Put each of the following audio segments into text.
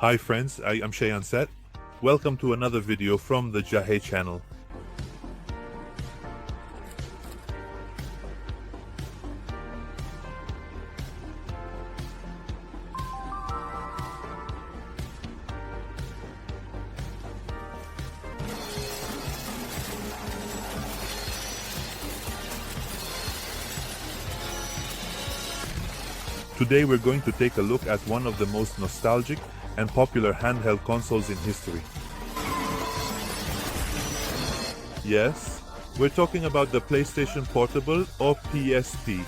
Hi friends, I'm Shayan Set. Welcome to another video from the Jahe channel. Today we're going to take a look at one of the most nostalgic and popular handheld consoles in history. Yes, we're talking about the PlayStation Portable or PSP.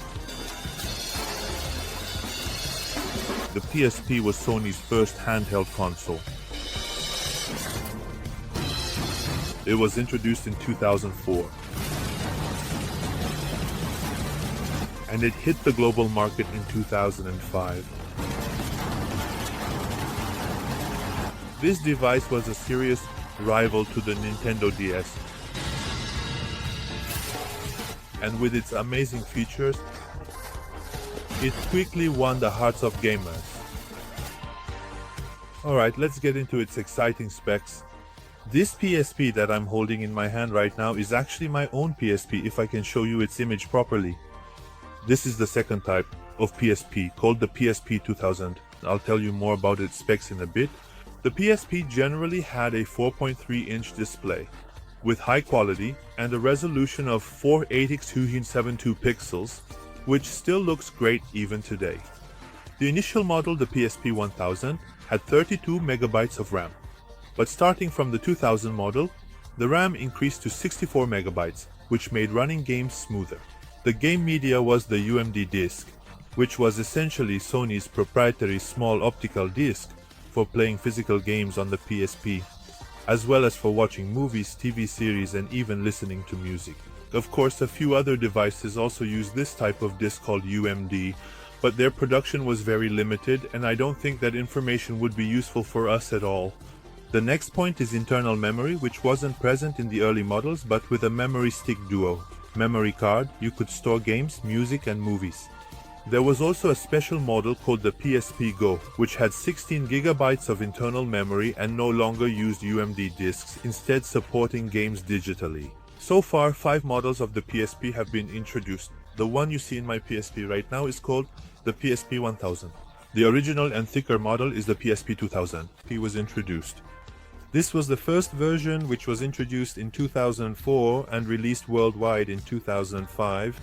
The PSP was Sony's first handheld console. It was introduced in 2004. And it hit the global market in 2005. This device was a serious rival to the Nintendo DS. And with its amazing features, it quickly won the hearts of gamers. Alright, let's get into its exciting specs. This PSP that I'm holding in my hand right now is actually my own PSP if I can show you its image properly. This is the second type of PSP, called the PSP 2000. I'll tell you more about its specs in a bit. The PSP generally had a 4.3-inch display with high quality and a resolution of 480x272 pixels, which still looks great even today. The initial model, the PSP 1000, had 32 megabytes of RAM, but starting from the 2000 model, the RAM increased to 64 megabytes, which made running games smoother. The game media was the UMD disc, which was essentially Sony's proprietary small optical disc for playing physical games on the PSP, as well as for watching movies, TV series, and even listening to music. Of course, a few other devices also use this type of disc called UMD, but their production was very limited, and I don't think that information would be useful for us at all. The next point is internal memory, which wasn't present in the early models, but with a memory stick duo memory card, you could store games, music, and movies. There was also a special model called the PSP Go, which had 16 gigabytes of internal memory and no longer used UMD discs, instead supporting games digitally. So far, 5 models of the PSP have been introduced. The one you see in my PSP right now is called the PSP 1000. The original and thicker model is the PSP 2000. It was introduced. This was the first version, which was introduced in 2004 and released worldwide in 2005.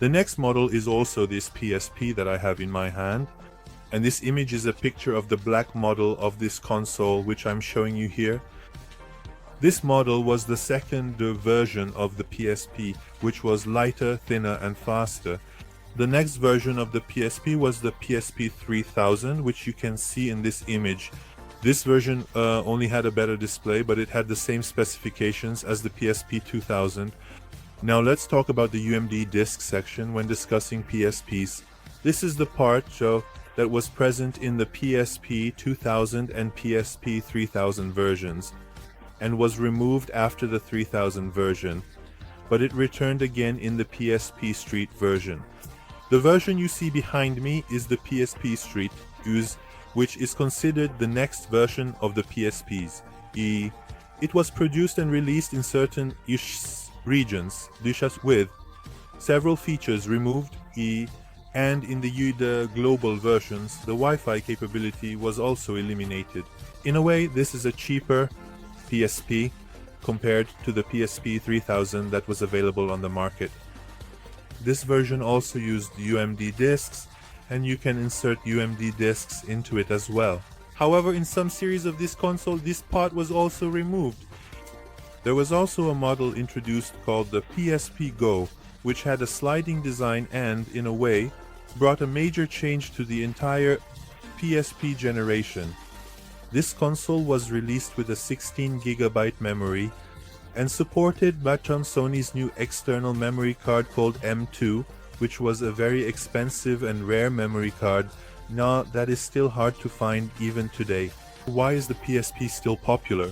The next model is also this PSP that I have in my hand, and this image is a picture of the black model of this console, which I'm showing you here. This model was the second version of the PSP, which was lighter, thinner, and faster. The next version of the PSP was the PSP 3000, which you can see in this image. This version only had a better display, but it had the same specifications as the PSP 2000. Now let's talk about the UMD disc section when discussing PSPs. This is the part that was present in the PSP 2000 and PSP 3000 versions, and was removed after the 3000 version, but it returned again in the PSP Street version. The version you see behind me is the PSP Street, which is considered the next version of the PSPs. It was produced and released in certain regions with several features removed, and in the global versions, the Wi-Fi capability was also eliminated. In a way, this is a cheaper PSP compared to the PSP 3000 that was available on the market. This version also used UMD discs, and you can insert UMD discs into it as well. However, in some series of this console, this part was also removed. There was also a model introduced called the PSP Go, which had a sliding design and, in a way, brought a major change to the entire PSP generation. This console was released with a 16 gigabyte memory and supported Sony's new external memory card called M2, which was a very expensive and rare memory card. Now that is still hard to find even today. Why is the PSP still popular?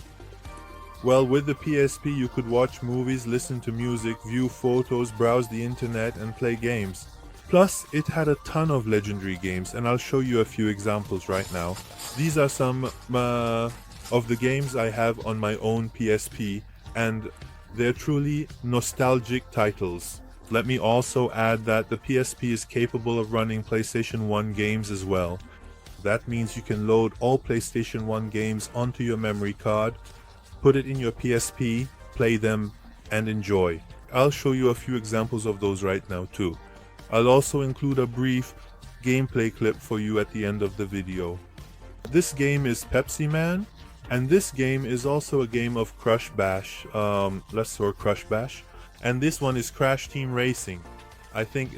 Well, with the PSP you could watch movies, listen to music, view photos, browse the internet, and play games. Plus, it had a ton of legendary games, and I'll show you a few examples right now. These are some of the games I have on my own PSP, and they're truly nostalgic titles. Let me also add that the PSP is capable of running PlayStation 1 games as well. That means you can load all PlayStation 1 games onto your memory card, put it in your PSP, play them, and enjoy. I'll show you a few examples of those right now too. I'll also include a brief gameplay clip for you at the end of the video. This game is Pepsi Man, and this game is also a game of Crush Bash, Crush Bash, and this one is Crash Team Racing. I think,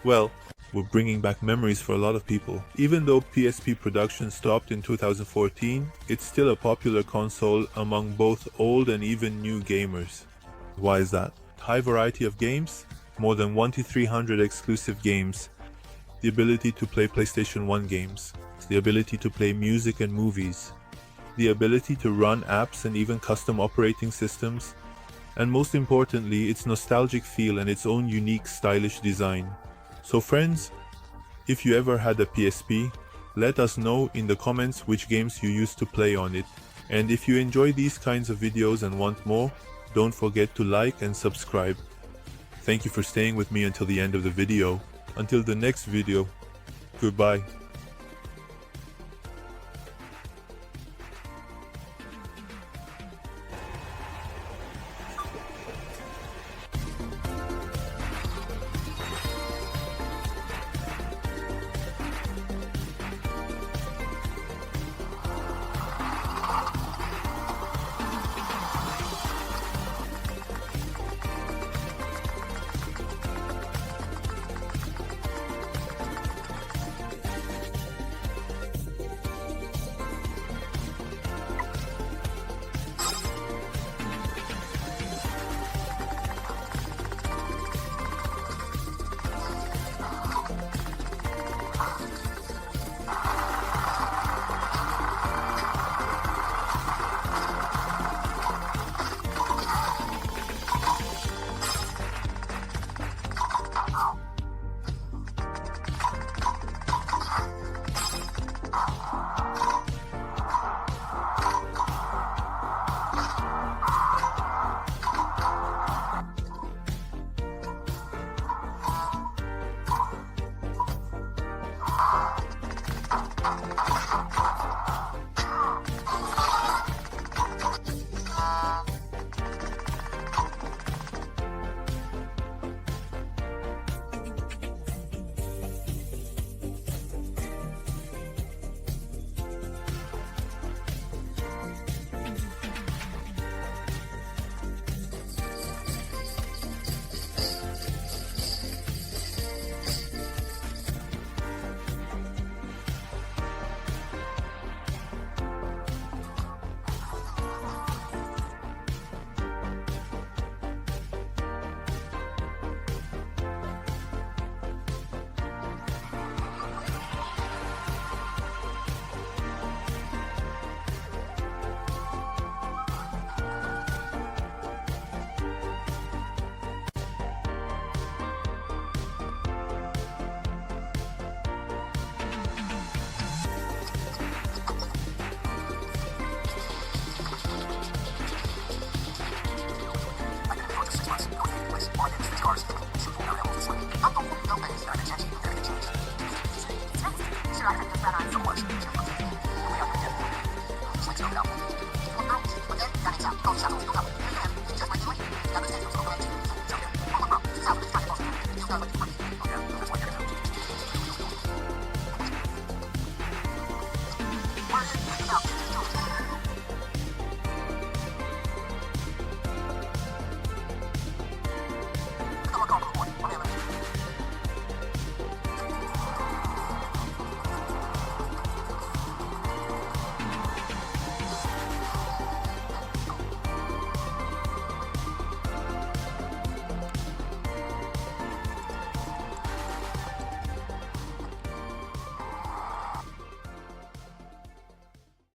well, we're bringing back memories for a lot of people. Even though PSP production stopped in 2014, it's still a popular console among both old and even new gamers. Why is that? High variety of games, more than 1,300 exclusive games, the ability to play PlayStation 1 games, the ability to play music and movies, the ability to run apps and even custom operating systems, and most importantly, its nostalgic feel and its own unique stylish design. So friends, if you ever had a PSP, let us know in the comments which games you used to play on it. And if you enjoy these kinds of videos and want more, don't forget to like and subscribe. Thank you for staying with me until the end of the video. Until the next video, goodbye.